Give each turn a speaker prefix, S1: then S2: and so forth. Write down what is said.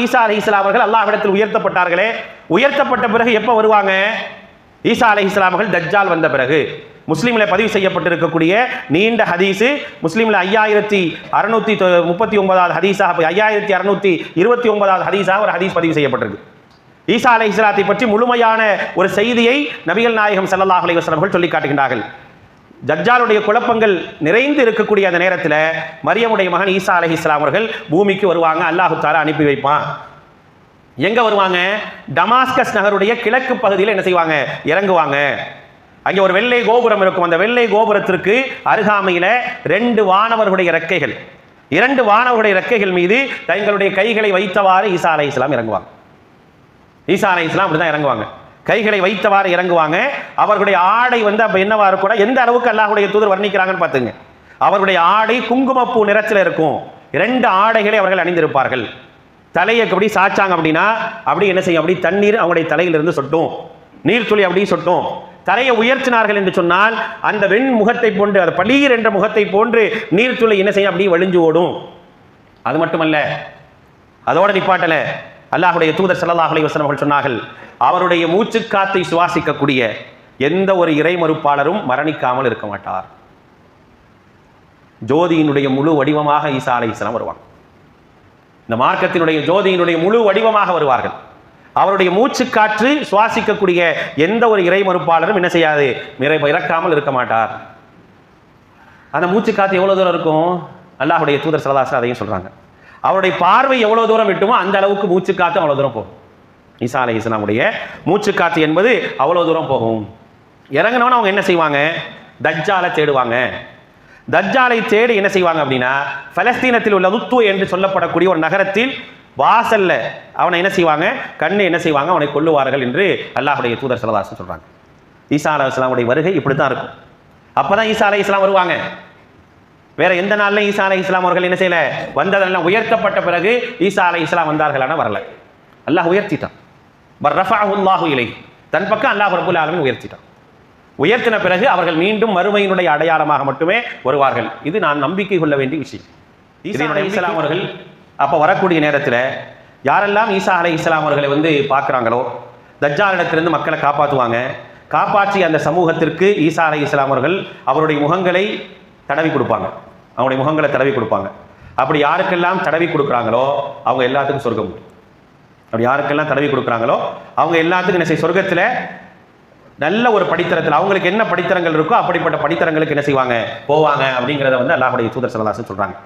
S1: ஈசா அலைஹிஸ்ஸலாம் அவர்கள் அல்லாஹ்விடத்தில் உயர்த்தப்பட்டார்களே, உயர்த்தப்பட்ட பிறகு எப்போ வருவாங்க? ஈசா அலைஹிஸ்ஸலாம் அவர்கள் தஜ்ஜால் வந்த பிறகு. முஸ்லீமில் பதிவு செய்யப்பட்டிருக்கக்கூடிய நீண்ட ஹதீஸு, முஸ்லீமில் 5639வது ஹதீஸாக, 5629வது ஹதீஸாக ஒரு ஹதீஸ் பதிவு செய்யப்பட்டிருக்கு. ஈசா அலைஹிஸ்ஸலாத்தை பற்றி முழுமையான ஒரு செய்தியை நபிகள் நாயகம் ஸல்லல்லாஹு அலைஹி வஸல்லம் அவர்கள் சொல்லி காட்டுகின்றார்கள். தஜ்ஜாலுடைய குழப்பங்கள் நிறைந்து இருக்கக்கூடிய அந்த நேரத்தில் மரியமுடைய மகன் ஈசா அலைஹிஸ்ஸலாம் அவர்கள் பூமிக்கு வருவாங்க. அல்லாஹு தஆலா அனுப்பி வைப்பான். எங்க வருவாங்க? டமாஸ்கஸ் நகருடைய கிழக்கு பகுதியில் என்ன செய்வாங்க? இறங்குவாங்க. அங்கே ஒரு வெள்ளை கோபுரம் இருக்கும். அந்த வெள்ளை கோபுரத்திற்கு அருகாமையில் 2 வானவர்களுடைய இறக்கைகள், 2 வானவர்களுடைய இறக்கைகள் மீது தங்களுடைய கைகளை வைத்தவாறு ஈசா அலைஹிஸ்ஸலாம் இறங்குவாங்க. ஈசா அலைஹிஸ்ஸலாம் அப்படிதான் இறங்குவாங்க, கைகளை வைத்தவாறு இறங்குவாங்க. அவர்களுடைய ஆடை அப்ப என்னவா இருக்கும்? எந்த அளவுக்கு அல்லாஹ்வுடைய தூதர் வர்ணிக்கிறாங்கன்னு பார்த்துங்க. அவருடைய ஆடை குங்குமப்பூ நிறத்தில் இருக்கும். 2 ஆடைகளை அவர்கள் அணிந்திருப்பார்கள். தலையை அப்படி சாச்சாங்க அப்படின்னா அப்படி என்ன செய்யும்? அப்படி தண்ணீர் அவங்களுடைய தலையிலிருந்து சொட்டும், நீர்த்துளி அப்படி சொட்டும். தலையை உயர்த்தினார்கள் என்று சொன்னால் அந்த வெண் முகத்தை போன்று, அது பளீர் என்ற முகத்தை போன்று நீர்த்துளி என்ன செய்யும்? அப்படி வழிஞ்சு ஓடும். அது மட்டுமல்ல, அதோட நிப்பாட்டல, அல்லாஹ்வுடைய தூதர் ஸல்லல்லாஹு அலைஹி வஸல்லம் அவர்கள் சொன்னார்கள், அவருடைய மூச்சுக்காத்தை சுவாசிக்கக்கூடிய எந்த ஒரு இறை மறுப்பாளரும் மரணிக்காமல் இருக்க மாட்டார். ஜோதியினுடைய முழு வடிவமாக ஈசா அலைஹிஸ்ஸலாம் வருவாங்க. இந்த மார்க்கத்தினுடைய ஜோதியினுடைய முழு வடிவமாக வருவார்கள். அவருடைய மூச்சுக்காற்று சுவாசிக்கக்கூடிய எந்த ஒரு இறை மறுப்பாளரும் என்ன செய்யாது? இறக்காமல் இருக்க மாட்டார். அந்த மூச்சுக்காற்று எவ்வளவு தூரம் இருக்கும்? அல்லாஹ்வுடைய தூதர் ஸல்லல்லாஹு அலைஹி வஸல்லம் அதையும் சொல்றாங்க. அவருடைய பார்வை எவ்வளவு தூரம் விட்டுமோ அந்த அளவுக்கு மூச்சுக்காற்று அவ்வளவு தூரம் போகும். ஈசா அலைஹிஸ்ஸலாமுடைய மூச்சுக்காற்று என்பது அவ்வளவு தூரம் போகும். இறங்கினவன அவங்க என்ன செய்வாங்க? தஜ்ஜாலை தேடுவாங்க. தஜ்ஜாலை தேடி என்ன செய்வாங்க அப்படின்னா, பலஸ்தீனத்தில் உள்ள லுத்து என்று சொல்லப்படக்கூடிய ஒரு நகரத்தில் வாசல்ல அவனை என்ன செய்வாங்க? கண்ணு என்ன செய்வாங்க? அவனை கொல்லுவார்கள் என்று அல்லாஹ்வுடைய தூதர் ஸல்லல்லாஹு அலைஹி வஸல்லம் சொல்றாங்க. ஈசா அலைஹிஸ்ஸலாமுடைய வருகை இப்படி தான் இருக்கும். அப்பதான் ஈசா அலைஹிஸ்ஸலாம் வருவாங்க. வேற எந்த நாள்ல ஈசா அலைஹிஸ்ஸலாம் அவர்கள் என்ன செய்யல? வந்ததெல்லாம் உயர்த்தப்பட்ட பிறகு ஈசா அலைஹிஸ்ஸலாம் வந்தார்களான வரல. அல்லாஹ் உயர்த்திட்டான். ரஃபஅஹு அல்லாஹு இலைஹி, தன் பக்கம் அல்லாஹ் ரப்பல் ஆலமீன் உயர்த்திட்டான். உயர்த்தின பிறகு அவர்கள் மீண்டும் மறுமையினுடைய அடையாளமாக மட்டுமே வருவார்கள். இது நான் நம்பிக்கை கொள்ள வேண்டிய விஷயம். ஈசா அலைஹிஸ்ஸலாம் அவர்கள் அப்போ வரக்கூடிய நேரத்தில் யாரெல்லாம் ஈசா அலைஹிஸ்ஸலாம் அவர்களை பார்க்குறாங்களோ தஜ்ஜாலிடத்திலிருந்து மக்களை காப்பாற்றுவாங்க. காப்பாற்றி அந்த சமூகத்திற்கு ஈசா அலைஹிஸ்ஸலாம் அவர்கள் அவருடைய முகங்களை தடவி கொடுப்பாங்க. அவங்களுடைய முகங்களை தடவி கொடுப்பாங்க. அப்படி யாருக்கெல்லாம் தடவி கொடுக்குறாங்களோ அவங்க எல்லாத்துக்கும் சொர்க்கம். அப்படி யாருக்கெல்லாம் தடவி கொடுக்குறாங்களோ அவங்க எல்லாத்துக்கும் என்ன செய்ய? சொர்க்கத்தில் நல்ல ஒரு படித்தரத்தில் அவங்களுக்கு என்ன படித்தரங்கள் இருக்கோ அப்படிப்பட்ட படித்தரங்களுக்கு என்ன செய்வாங்க? போவாங்க அப்படிங்கிறத அல்லாஹ்வுடைய தூதர் ஸல்லல்லாஹு அலைஹி வஸல்லம் சொல்றாங்க.